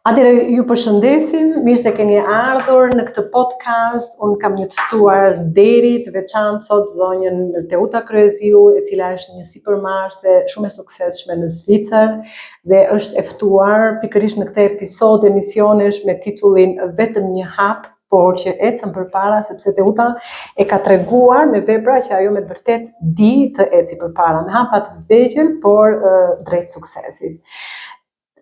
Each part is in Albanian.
Atëherë ju përshëndesim, mirë se keni ardhur në këtë podcast. Unë kam një të ftuar deri të veçantë sot zonjën Teuta Kryeziu, e cila është një sipërmarrëse shumë e suksesshme në Zvicër dhe është e ftuar pikërisht në këtë episod emisionesh me titullin Vetëm një hap, por që ecën përpara, sepse Teuta e ka treguar me vepra që ajo me të vërtet di të eci përpara, me hapa të vegjël, por drejt suksesit.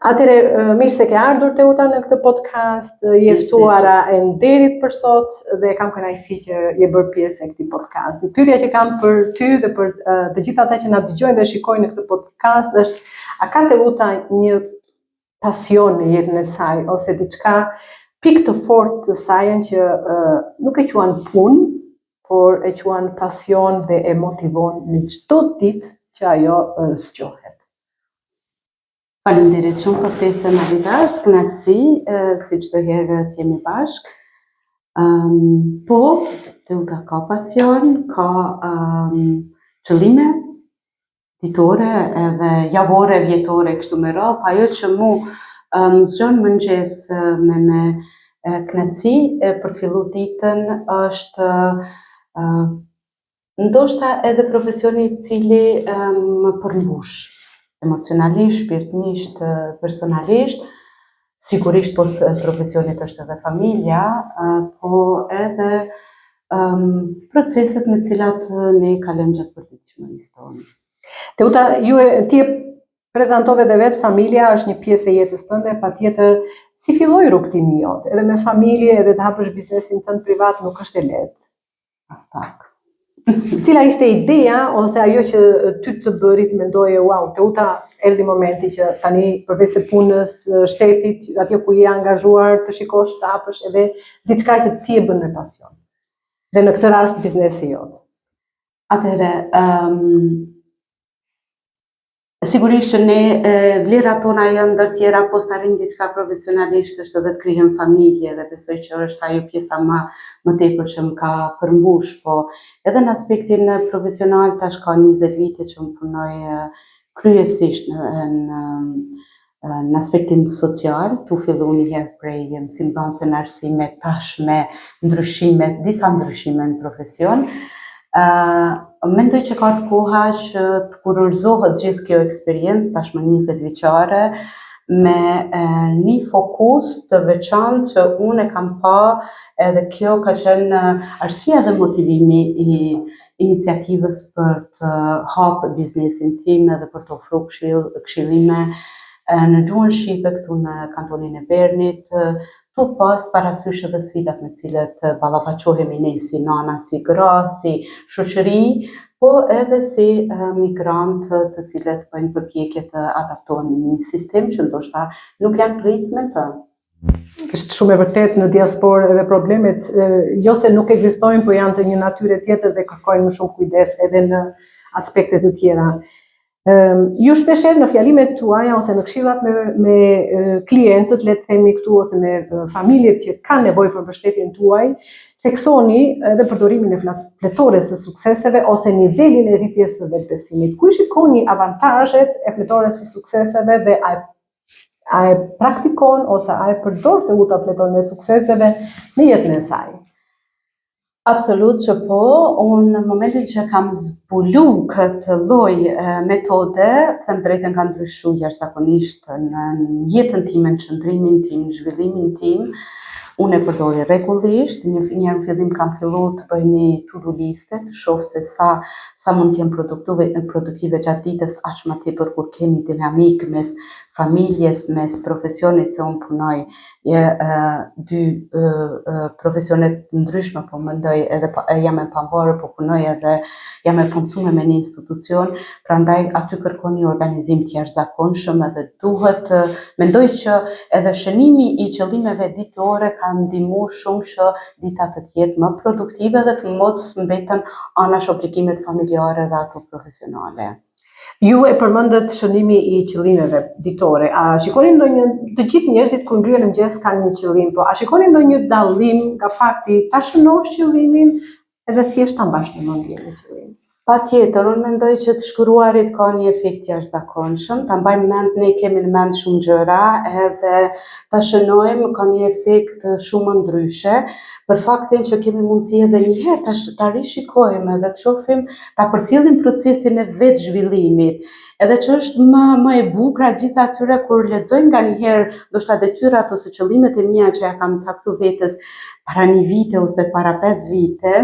Atëherë, mirë se ke ardhur Teuta në këtë podcast, je ftuara e nderit për sot dhe kam kënaqësi që je bërë pjesë e këtij podcasti. Pyetja që kam për ty dhe për të gjithë ata që na dëgjojnë dhe shikojnë në këtë podcast është: a ka Teuta një pasion në jetën e saj ose diçka pikë të fortë të saj që nuk e quan punë, por e quan pasion dhe e motivon në çdo ditë që ajo zgjohet? Faleminderit shumë për ftesën, Marita, është kënaqësi si çdo herë të jemi bashkë. Po, Teuta ka pasion, ka qëllime ditore edhe javore, vjetore, kështu me radhë. Ajo që mu më zgjon mëngjes me kënaqësi për të filluar ditën është ndoshta edhe profesioni i cili më përmbush emocionalisht, shpirtnisht, personalisht. Sigurisht pos profesionit është edhe familja, po edhe proceset me cilat ne kalojmë gjatë përditshmërisë tonë. Teuta, ti e prezantove dhe vetë, familja është një pjesë e jetës tënde, patjetër si filloi rrugtimi jot, edhe me familje, edhe të hapësh biznesin tënd privat nuk është e lehtë. As pak. Cila ishte ideja ose ajo që ty të bëri të mendoje, wow, Teuta, erdhi momenti që tani përveç se punës shtetit, atje ku je angazhuar, të shikosh, të hapësh edhe diçka që ti e bën me pasion. Dhe në këtë rast biznesi jot. Atëherë, sigurisht që ne vlerat tona janë ndër tjera, po të arrijmë diçka profesionalisht është edhe të krijojmë familje dhe besoj që është ajo pjesa më tepër që më ka përmbush, po edhe në aspektin profesional tash ka 20 vite që më punoj kryesisht në aspektin social, tu fillu një herë prej mësimdhënëse në arsime, tash me disa ndryshime në profesion. Mendoj që ka të koha që të kurorëzohet gjithë kjo eksperiencë, tashmë 20 vjeçare, me një fokus të veçantë që unë e kam pa, edhe kjo ka qenë arsyeja dhe motivimi i iniciativës për të hapë biznesin tim edhe për të ofruar këshillime në gjuhën shqipe këtu në kantonin e Bernit, tu pas parasysh edhe sfidat me cilet ballafaqohemi ne si nana, si gra, si shoqëri, po edhe si migrant të cilët bëjnë përpjekje të adaptohen në një sistem që ndoshta nuk janë të ritme të. Është shumë e vërtet në diasporë edhe problemet, jo se nuk ekzistojnë, po janë të një natyre tjetër dhe kërkojnë më shumë kujdes edhe në aspekte të tjera. Ju shpeshherë në fjalimet tuaja ose në këshillat me klientët, le të themi këtu, ose me familjet që kanë nevojë për mbështetjen tuaj, theksoni edhe përdorimin e fletores së sukseseve ose nivelin e rritjes së vetbesimit. Ku i shikoni avantazhet e fletores së sukseseve dhe a e praktikon ose a e përdor Teuta fletoren e sukseseve në jetën e saj? Absolut që po, unë në momentin që kam zbulu këtë lloj metode, them drejtën ka ndryshuar jashtëzakonisht në jetën time, në qëndrimin tim, në zhvillimin tim. Unë e përdori rregullisht, një herë në fillim kam filluar të bëj një to-do liste, të shoh se sa mund të jem produktive gjatë ditës, aq më tepër kur keni dinamik mes familjes, mes profesionit se unë punoj dy profesionet ndryshme, po mendoj edhe jam e pavarur, po punoj edhe jam e punësuar me një institucion, prandaj aty kërkon një organizim të jashtëzakonshëm edhe duhet, mendoj që edhe shënimi i qëllimeve ditore ka ndihmuar shumë që dita të jetë më produktive dhe të mos mbeten anash obligimet familjare dhe ato profesionale. Ju e përmendët shënimi i qëllimeve ditore. A shikoni të gjithë njerëzit kur ngrihen në mëngjes kanë një qëllim, po a shikoni ndonjë dallim nga fakti ta shënosh qëllimin edhe thjesht ta mbash në mendje në qëllim? Patjetër, unë mendoj që të shkruarit ka një efekt jashtëzakonshëm, ta mbajmë mend, ne kemi në mend shumë gjëra, edhe ta shënojmë ka një efekt shumë ndryshe, për faktin që kemi mundësi edhe një herë ta rishikojmë edhe të shohim, ta përcjellim procesin e vetë zhvillimit. Edhe që është më e bukura gjithë atyre kur lexojnë nganjëherë ndoshta detyrat ose qëllimet e mia që ja kam caktuar vetes para 1 vite ose para 5 vite,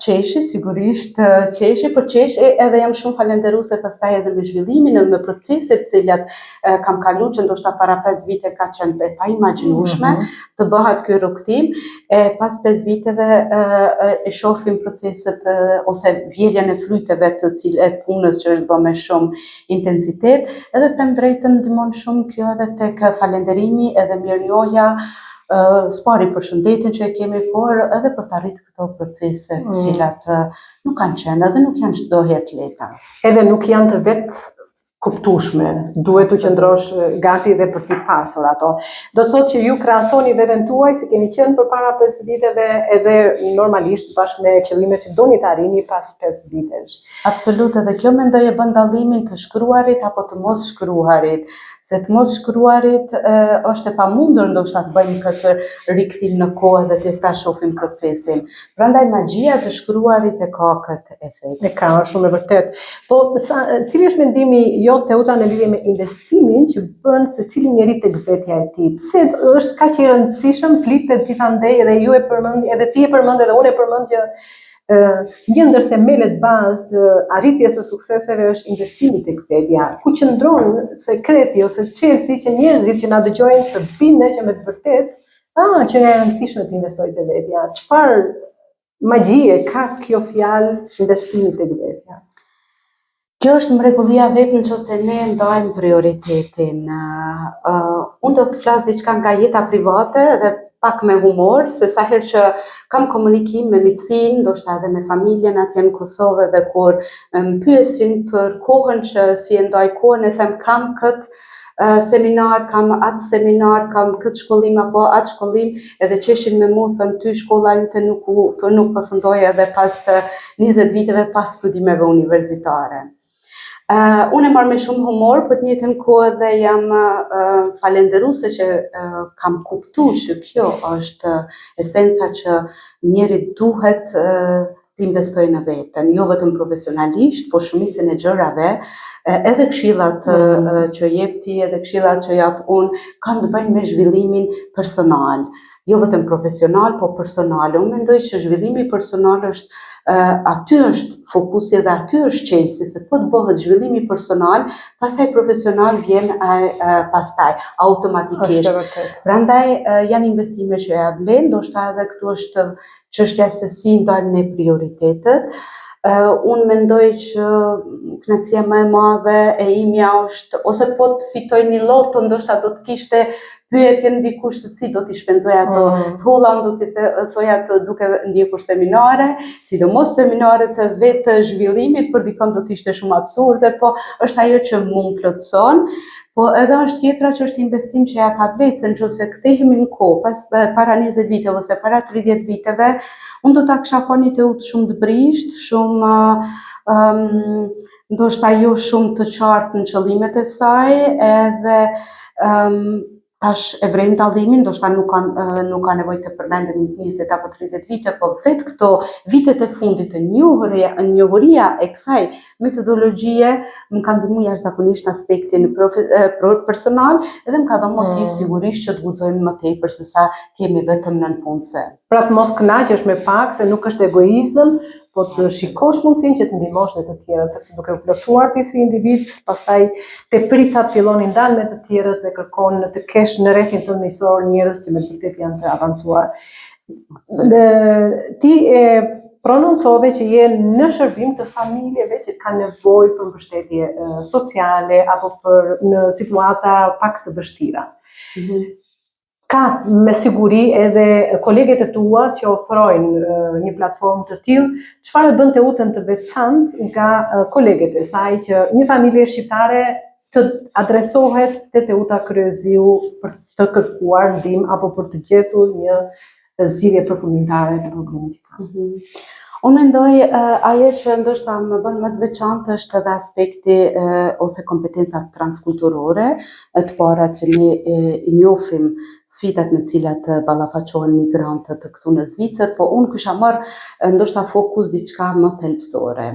qeshi, sigurisht qeshi, për qeshi edhe jam shumë falenderuese pastaj edhe me zhvillimin edhe me proceset cilat kam kalu që ndoshta para 5 vite ka qenë e paimagjinueshme të bëhat ky rrugtim, pas 5 viteve e shohim proceset ose vjeljen e fryteve të cilat punës që është bërë me shumë intensitet, edhe them drejtën ndihmon shumë kjo edhe tek falenderimi edhe mirënjohja, spari për shëndetin që e kemi, por edhe për të arritur këto procese të cilat nuk kanë qenë edhe nuk janë çdo herë të lehta. Edhe nuk janë të vetë kuptueshme, duhet të qëndrosh gati dhe për t'i pasur ato. Do të thotë që ju krahasoni veten tuaj si keni qenë përpara 5 viteve edhe normalisht bashkë me qëllimet që doni të arrini pas 5 vitesh. Absolut, edhe kjo mendoj e bën dallimin të shkruarit apo të mos shkruarit. Se të mos shkruarit është e pamundur ndoshta të bëjmë këtë rikthim në kohë dhe të ta shohim procesin. Prandaj magjia të shkruarit e ka këtë efekt. E ka, shumë e vërtet. Po, cili është mendimi jot Teuta në lidhje me investimin që bën secili njeri tek vetja e tij? Pse është kaq i rëndësishëm, flitet gjithandej edhe ju e përmend, edhe ti e përmend edhe unë e përmend që një ndër themelet bazë të arritjes së sukseseve është investimi tek vetja, ku qëndron sekreti ose çelësi që njerëzit që na dëgjojnë të bindën që me të vërtetë, që nga e rëndësishme të investoj te vetja. Çfarë magjie ka kjo fjalë investimi tek vetja? Kjo është mrekullia vetë nëse ne ndajmë prioritetin. Unë do të flas diçka nga jeta private dhe pak me humor, se sa herë që kam komunikim me miqsinë, ndoshta edhe me familjen atje në Kosovë, dhe kur më pyesin për kohën që si e ndaj kohën, e them kam këtë seminar, kam atë seminar, kam këtë shkollim apo atë shkollim, edhe qeshin me mua thënë ty shkolla jote nuk përfundoi edhe pas 20 viteve pas studimeve universitare. Unë e marr me shumë humor, për të njëjtën kohë edhe jam falenderuese që kam kuptuar që kjo është esenca që njeri duhet të investojë në veten, jo vetëm profesionalisht, por shumicën e gjërave, edhe këshillat që jep ti, edhe këshillat që jap unë, kanë të bëjnë me zhvillimin personal. Jo vetëm profesional, po personal. Unë mendoj që zhvillimi personal është aty është fokusi dhe aty është qelsi, se po të bëhet zhvillimi personal, pastaj profesional vjen pastaj automatikisht. Prandaj janë investime që ja vlen, ndoshta edhe këtu është çështja se si ndajmë ne prioritetet. Unë mendoj që kënaqësia më e madhe e imja është, ose po të fitoj një loto, ndoshta do të kishte pyetjen dikush se si do t'i shpenzoj ato të holla, unë do t'i thoja të duke ndjekur seminare, sidomos seminaret të vetë zhvillimit, për dikon do t'ishte shumë absurde, po është ajo që më plotëson. Po edhe është tjetra që është investim që ja ka vlerë, se nëse kthehemi në kohë, para 20 viteve ose para 30 viteve, unë do ta kisha pa një Teutë shumë të brisht, shumë ndoshta jo shumë të qartë në qëllimet e saj, edhe tash e vrem dallimin, ndoshta nuk ka nevojë të përmendem 20 apo 30 vite, po vetë këto vitet e fundit të njohuria e kësaj metodologjie më ka ndihmuar jashtëzakonisht në aspektin personal, edhe më ka dhënë motiv sigurisht që të guxojmë më tepër se sa të jemi vetëm nënpunëse. Pra të mos kënaqesh me pak, se nuk është egoizëm, po të shikosh mundësinë që të ndihmosh dhe të tjerët, sepse duke u plotësuar ti si individ, pastaj te pricat filloni ndal me të tjerët dhe kërkon të kesh në rrethin tënd miqësor njerëz që me vërtet janë të avancuar. Ti e prononcove që je në shërbim të familjeve që kanë nevojë për mbështetje sociale apo në situata pak të vështira. Ka me siguri edhe koleget e tua që ofrojnë një platformë të tillë, çfarë bën Teutën të veçantë nga koleget e saj që një familje shqiptare të adresohet te Teuta Kryeziu për të kërkuar ndihmë apo për të gjetur një zgjidhje përfundimtare të problemit që ka? Unë mendoj ajo që ndoshta më bën më të veçantë është edhe aspekti ose kompetencat transkulturore, të para që ne i njohim sfidat me cilat ballafaqohen migrantët këtu në Zvicër, po unë kisha marrë ndoshta fokus diçka më thelbësore.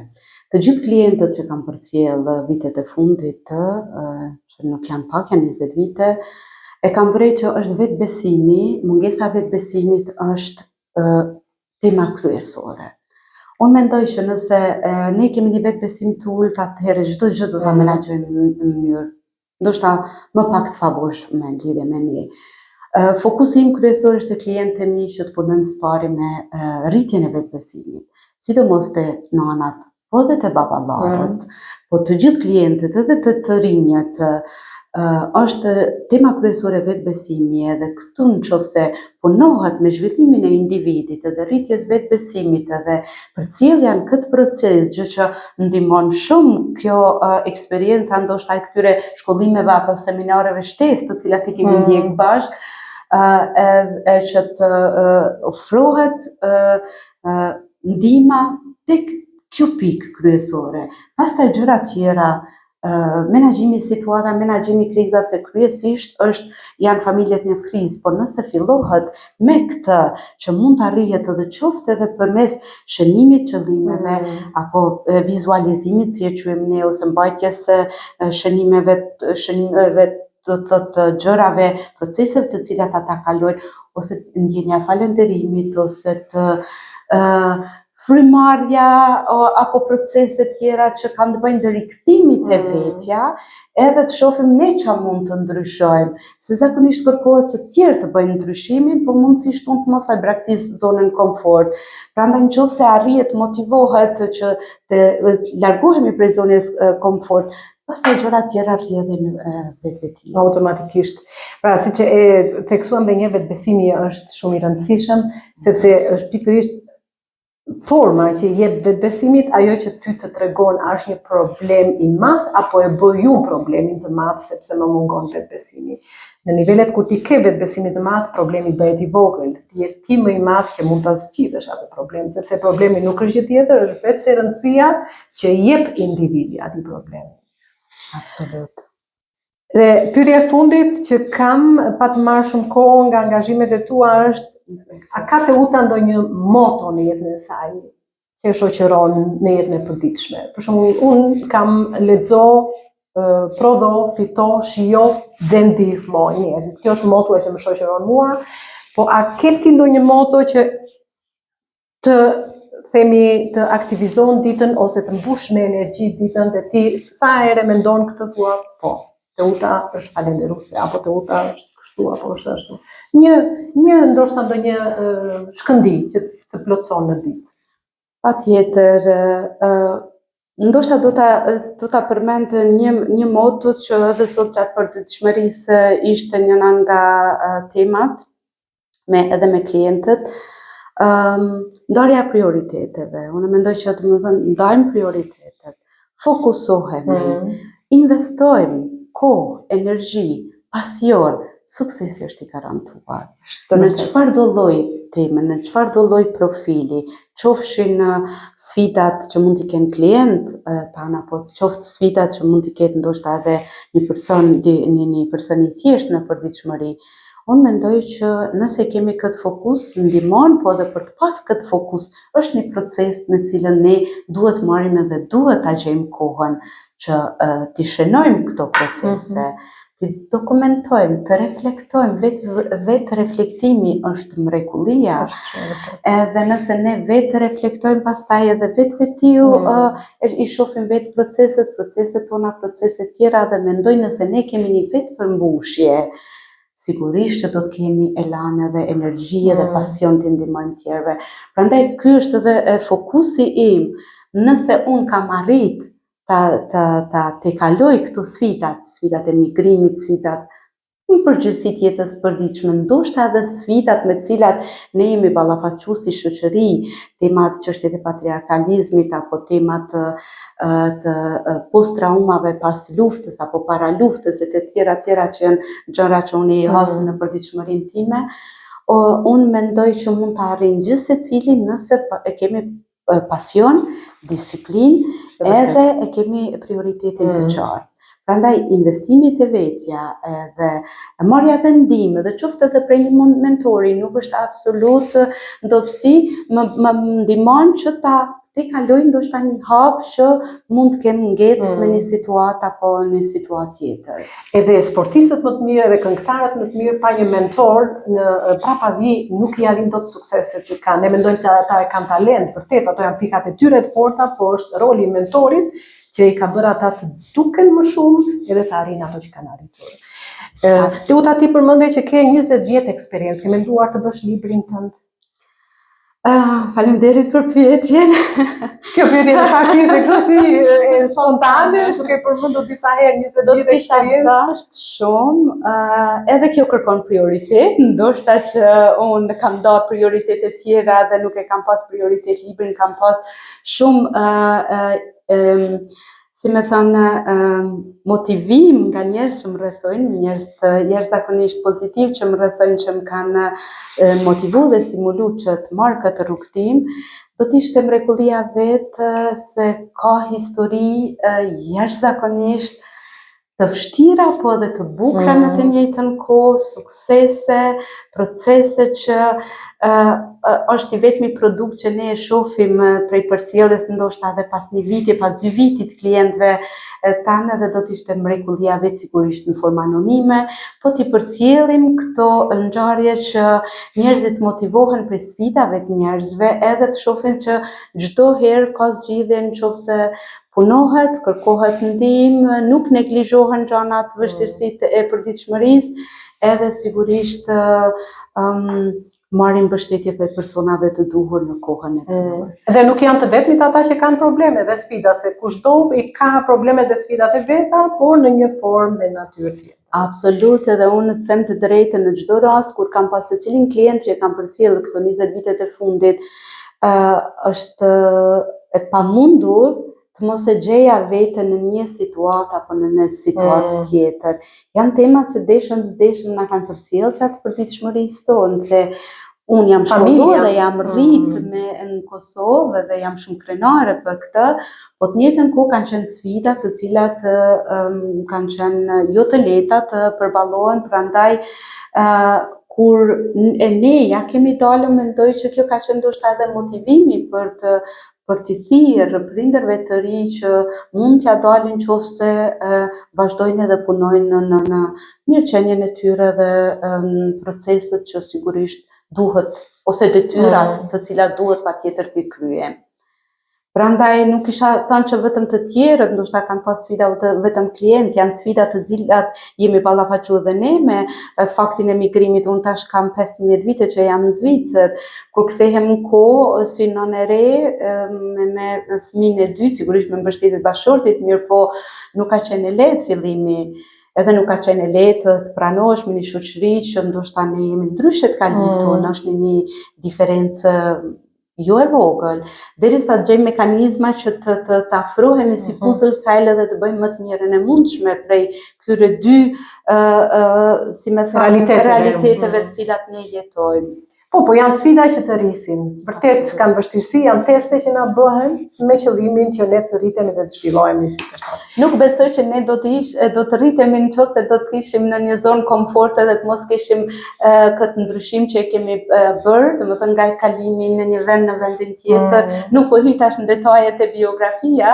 Të gjithë klientët që kam përcjell vitet e fundit, që nuk janë pak, janë 20 vite, e kam vrej që është vetbesimi, mungesa vetbesimit është tema kryesore. Unë mendoj që nëse ne kemi një vetbesim të ulët, atëherë çdo gjë do ta menaxhojmë në mënyrë ndoshta më pak të favorshme në lidhje me ne. Fokusi im kryesor është te klientë e mi që të punojmë së pari me rritjen e vetbesimit, sidomos te nanat, po edhe te baballarët, po të gjithë klientët edhe të rinjët, është tema kryesore vetbesimi edhe këtu nëse punohet me zhvillimin e individit edhe rritjes vetbesimit edhe përcjellja në këtë proces, gjë që ndihmon shumë kjo eksperjenca ndoshta e këtyre shkollimeve apo seminareve shtesë të cilat i kemi ndjek bashkë, që të ofrohet ndihma tek kjo pikë kryesore. Pastaj gjëra tjera, menaxhimi i situatave, menaxhimi i krizave, se kryesisht janë familjet në krizë, por nëse fillohet me këtë që mund të arrihet edhe qoftë edhe përmes shënimit qëllimeve apo vizualizimit, si e quajmë ne, ose mbajtjes shënimeve të gjërave, proceseve të cilat ata kalojnë, ose ndjenja falënderimit, ose të frymarrja apo procese tjera që kanë të bëjnë të rikthimit e vetja, edhe të shohim ne çfarë mund të ndryshojmë, se zakonisht kërkohet që të tjerë të bëjnë ndryshimin, por mundësisht unë të mos e braktis zonën komfort. Prandaj nëse arrihet, motivohet që të largohemi prej zonës komfort, pastaj gjëra tjera rrjedhin vetveti. Automatikisht. Pra, siç e theksuam edhe një vetbesimi është shumë i rëndësishëm, sepse është pikërisht forma që jep vetbesimit ajo që ty të tregon a është një problem i madh apo e bë ju problemin të madh sepse më mungon vetbesimi. Në nivelet kur ti ke vetbesimin të madh, problemi bëhet i vogël. Ti je ti më i madh që mund ta zgjidhësh atë problem, sepse problemi nuk është gjë tjetër, është vetë rëndësia që jep individi atij problemi. Absolut. Dhe pyetja e fundit që kam pa të marrë shumë kohë nga angazhimet e tua është: a ka Teuta ndonjë moto në jetën e saj që e shoqëron në jetën e përditshme? Për shembull, unë kam lexo, prodho, fito, shijo dhe ndihmoj njerëzit. Kjo është motoja që më shoqëron mua, po a ke ti ndonjë moto që të aktivizon ditën ose të mbush me energji ditën dhe ti sa herë mendon këtë thua, po, Teuta është falënderuese, apo Teuta është kështu apo është ashtu. Një ndoshta ndonjë shkëndi që të plotëson në ditë. Patjetër, ndoshta do ta përmend një moto që edhe sot gjatë përditshmërisë ishte njëra nga temat edhe me klientët. Ndarja e prioriteteve. Unë mendoj që domethënë ndajmë prioritetet, fokusohemi, investojmë kohë, energji, pasion, suksesi është i garantuar. Në çfarë do lloj teme, në çfarë do lloj profili, qofshin sfidat që mund t'i kenë klient tanë, apo qoftë sfidat që mund t'i ketë ndoshta edhe një person i thjeshtë në përditshmëri. Unë mendoj që nëse kemi këtë fokus, ndihmon, po edhe për të pas këtë fokus është një proces me cilën ne duhet marrim edhe duhet ta gjejmë kohën që t'i shënojmë këto procese, t'i dokumentojmë, të reflektojmë, vetë reflektimi është mrekullia. Edhe nëse ne vetë reflektojmë, pastaj edhe vetiu i shohim vetë proceset tona, proceset tjera, dhe mendoj nëse ne kemi një vetë përmbushje, sigurisht që do të kemi elan edhe energji dhe pasion të ndihmojmë tjerëve. Prandaj ky është edhe fokusi im. Nëse unë kam arrit të kaloj këto sfidat e migrimit, sfidat në përgjithësi të jetës përditshme, ndoshta edhe sfidat me të cilat ne jemi ballafaqur si shoqëri, temat çështjet e patriarkalizmit apo temat të post-traumave pas luftës apo para luftës e të tjera që janë gjëra që unë i has në përditshmërinë time, unë mendoj që mund të arrijmë gjithë secili nëse e kemi pasion, disiplinë edhe e kemi prioritetin të qartë. Prandaj investimit e vetja dhe marrja dhe ndihmë dhe qoftë edhe prej një mentori nuk është absolut ndopsi, më ndihmon që ta kaloj ndoshta një hap që mund të kem ngecë me një situatë apo një situatë tjetër. Edhe sportistët më të mirë dhe këngëtarët më të mirë pa një mentor në prapavi nuk i arrin dot sukseset që kanë. Ne mendojmë se ata e kanë talent, vërtet, ato janë pikat e tyre të forta, por është roli i mentorit që i ka bërë ata të duken më shumë edhe të arrin ato që kanë arritur. Teuta, ti përmendej që ke 20 vjet eksperiencë, ke menduar të bësh librin tënd? Faleminderit për pyetjen. Kjo pyetje në fakt ishte kështu si spontane, duke përmendur disa herë 20 vjet eksperiencë. Do të kisha shumë, edhe kjo kërkon prioritet, ndoshta që unë kam dhënë prioritete tjera dhe nuk e kam pas prioritet librin, kam pas shumë si me thënë, motivim nga njerëz që më rrethojnë, njerëz zakonisht pozitiv që më rrethojnë, që më kanë motivu dhe stimulu që të marrë këtë rrugtim, do t'ishte mrekullia vetë se ka histori jashtëzakonisht të vështira, po edhe të bukura në të njëjtën kohë, suksese, procese që është i vetmi produkt që ne e shohim prej përcjelljes ndoshta edhe pas një viti, pas 2 vitit klientëve tanë, dhe do të ishte mrekullia vetë sigurisht në forma anonime, po t'i përcjellim këto ngjarje që njerëzit motivohen prej sfidave të njerëzve, edhe të shohin që çdo herë ka zgjidhje nëse punohet, kërkohet ndihmë, nuk neglizhohen gjanat, vështirësitë e përditshmërisë, edhe sigurisht marrin mbështetje prej personave të duhur në kohën e duhur. Dhe nuk janë të vetmit ata që kanë probleme dhe sfida, se kushdo i ka problemet dhe sfidat e veta, por në një formë me natyrë tjetër. Absolut, edhe unë të them të drejtën, në çdo rast kur kam pas secilin klient që e kam përcjellë këto 20 vitet e fundit, është e pamundur të mos e gjeja veten në një situatë apo në një situatë tjetër. Janë temat që deshëm na kanë përcjellë gjatë përditshmërisë tonë, se unë jam shkolluar dhe jam rrit në Kosovë dhe jam shumë krenare për këtë, po të njëjtën kohë kanë qenë sfida të cilat kanë qenë jo të lehta të përballohen, prandaj kur ne ja kemi dalë, mendoj që kjo ka qenë ndoshta edhe motivimi për t'i thirrë prindërve të ri që mund t'ja dalin nëse vazhdojnë edhe punojnë në mirëqenien e tyre dhe proceset që sigurisht duhet, ose detyrat të cilat duhet patjetër t'i kryejmë. Prandaj nuk kisha thënë që vetëm të tjerët ndoshta kanë pas sfida, vetëm klient, janë sfida të cilat jemi ballafaqur dhe ne me faktin e migrimit. Unë tash kam 15 vite që jam në Zvicër. Kur kthehem në kohë, si nënë e re, me fëmijën e dytë, sigurisht me mbështetje bashkëshortit, mirë po nuk ka qenë lehtë fillimi. Edhe nuk ka qenë lehtë të pranohesh me një shoqëri që ndoshta ne jemi ndryshe të kalimit tonë, është një diferencë jo e vogël, derisa të gjejmë mekanizma që të afrohemi si puzzle tile dhe të bëjmë më të mirën e mundshme prej këtyre dy si me thënë realiteteve të cilat ne jetojmë. Po janë sfida që të rrisin. Vërtet kanë vështirësi, janë teste që na bëhen me qëllimin që ne të rritemi dhe të zhvillohemi si person. Nuk besoj që ne do të rritemi nëse do të ishim në një zonë komforte dhe të mos kishim këtë ndryshim që e kemi bërë, domethënë nga kalimi në një vend në vendin tjetër. Nuk po hyj tash në detajet e biografia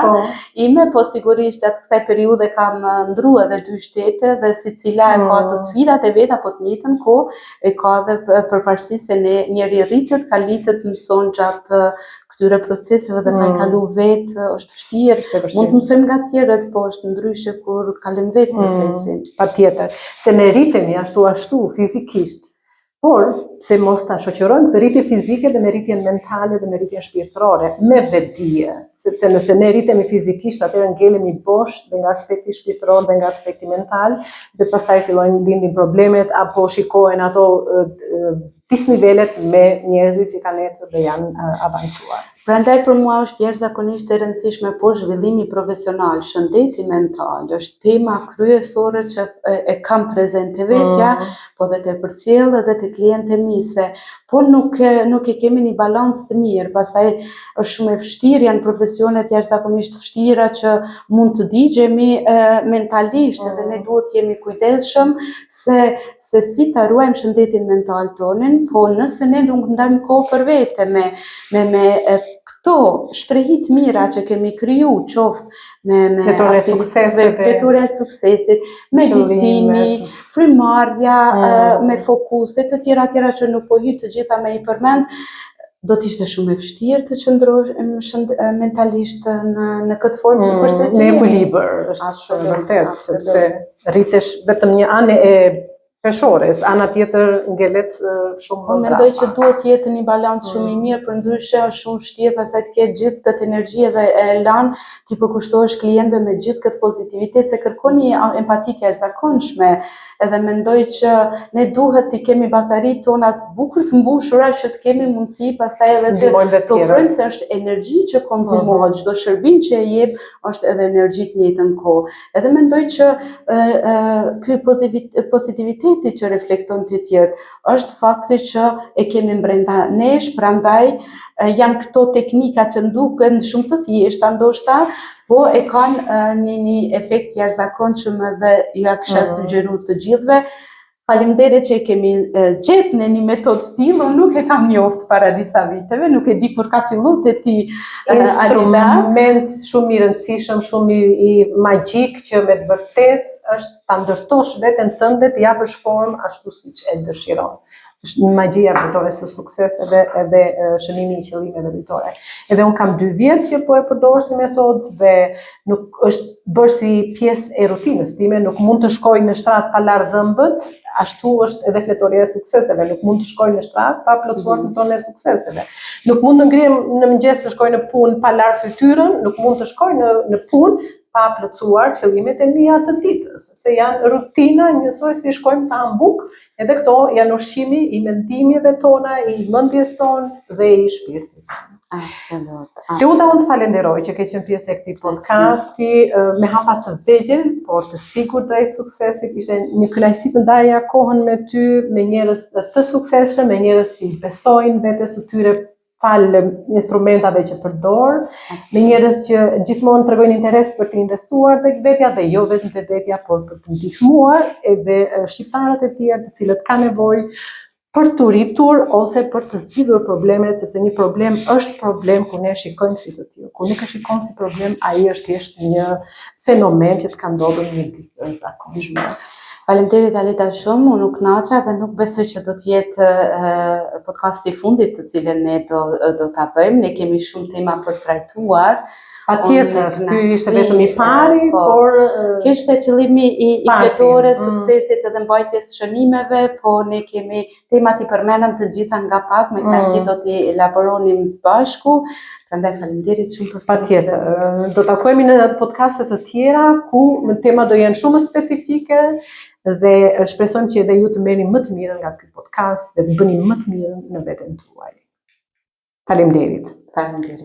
ime, po sigurisht gjatë kësaj periudhe kam ndruar edhe 2 shtete dhe secila e ka të sfidat e veta, po të njëjtën kohë e ka edhe përparësi se njeri rritet, kalitet, mëson gjatë këtyre proceseve dhe pa i kalu vetë, është vështirë, mund të mësojmë nga tjerët, po është ndryshe kur kalim vetë procesin. Patjetër, se ne rritemi ashtu fizikisht, por se mos ta shoqërojmë këtë rritje fizike dhe me rritjen mentale dhe me rritjen shpirtërore, me vetdije, sepse nëse ne rritemi fizikisht, atëherë ngelemi bosh dhe nga aspekti shpirtëror dhe nga aspekti mental, dhe pastaj fillojnë lindin problemet apo shikohen ato disnivelet me njerëzit që kanë ecur dhe janë avancuar. Prandaj për mua është jashtëzakonisht e rëndësishme po zhvillimi profesional, shëndeti mental, është tema kryesore që e kam prezente vetja, po dhe të përcjellë edhe të klientë mi se po nuk e kemi një balancë të mirë. Pastaj është shumë e vështirë, janë profesionet jashtëzakonisht vështira që mund të digjemi mentalisht, edhe ne duhet jemi kujdesshëm se si ta ruajmë shëndetin mental tonin, po nëse ne nuk ndajmë kohë për vete me këto shprehit mira që kemi kriju, qoftë me Jetore e suksesit, meditimi, frymarrja, me fokuse të tjera që nuk po hy të gjitha me i përmend, do t'ishte shumë e vështirë të qëndrosh mentalisht në këtë formë si kurse që në ekuilibër është shumë vërtet, sepse rritesh vetëm një anë e peshores, ana tjetër ngelet shumë më mendoj që duhet jetë një balancë shumë i mirë, përndryshe është shumë vështirë pastaj të ketë gjithë këtë energji dhe elan, ti përkushtohesh klientëve me gjithë këtë pozitivitet, se kërkon një empati të jashtëzakonshme, edhe mendoj që ne duhet të kemi bataritë tona të bukur të mbushura që të kemi mundësi pastaj edhe të ofrojmë, se është energji që konsumohet, çdo shërbim që e jep është edhe energji të njëjtën kohë. Edhe mendoj që ky pozitiviteti që reflekton të tjerë është fakti që e kemi brenda nesh, prandaj janë këto teknika që nduken shumë të thjeshta ndoshta, po e kanë një efekt jashtëzakonshëm dhe ju ja kisha sugjeruar të gjithëve. Faleminderit që e kemi gjetë në një metodë të tillë, unë nuk e kam njoft para disa viteve, nuk e di kur ka filluar te ti instrument shumë i rëndësishëm, shumë i magjik që me të vërtet është ta ndërtosh veten tënde të japësh formë ashtu siç e dëshiron. Është një magjia fitore së sukses edhe shënimi i qëllimeve fitore. Edhe unë kam 2 vjet që po e përdor si metodë dhe nuk është bërë si pjesë e rutinës time, nuk mund të shkoj në shtrat pa larë dhëmbët, ashtu është edhe fletoria e sukseseve, nuk mund të shkoj në shtrat pa plotësuar fitoren e sukseseve. Nuk mund të ngrihem në mëngjes të shkoj në punë pa larë fytyrën, nuk mund të shkoj në punë pa plotësuar qëllimet e mia të ditës, sepse janë rutina njësoj si shkojmë ta mbuk, edhe këto janë ushqimi i mendimeve tona, i mendjes tonë dhe i shpirtit. Absolut. Unë të falenderoj që ke qenë pjesë e këtij podcasti, me hapa të vegjël, por të sigurt drejt suksesit. Ishte një kënaqësi të ndaja kohën me ty, me njerëz të suksesshëm, me njerëz që i besojnë vetes së tyre falë instrumentave që përdor, me njerëz që gjithmonë tregojnë interes për të investuar tek vetja dhe jo vetëm tek vetja, por për të ndihmuar edhe shqiptarët e tjerë të cilët kanë nevojë për të rritur ose për të zgjidhur problemet, sepse një problem është problem kur ne shikojmë si të tillë. Kur nuk e shikon si problem, ai është thjesht një fenomen që të ka ndodhur një ditë në zakonshme. Faleminderit Aleta shumë, unë nuk kënaqa dhe nuk besoj që do të jetë podcasti i fundit të cilën ne do ta bëjmë. Ne kemi shumë tema për trajtuar. Patjetër, ky ishte vetëm i pari, por ky ishte qëllimi i fletores, suksesit edhe mbajtjes shënimeve, po ne kemi temat i përmendëm të gjitha nga pak, me kënaqësi do t'i elaboronim së bashku. Prandaj faleminderit shumë për patjetër. Do takohemi në podcaste të tjera ku tema do jenë shumë specifike dhe shpresojmë që edhe ju të merrni më të mirën nga ky podcast dhe të bëni më të mirën në veten tuaj. Faleminderit. Faleminderit.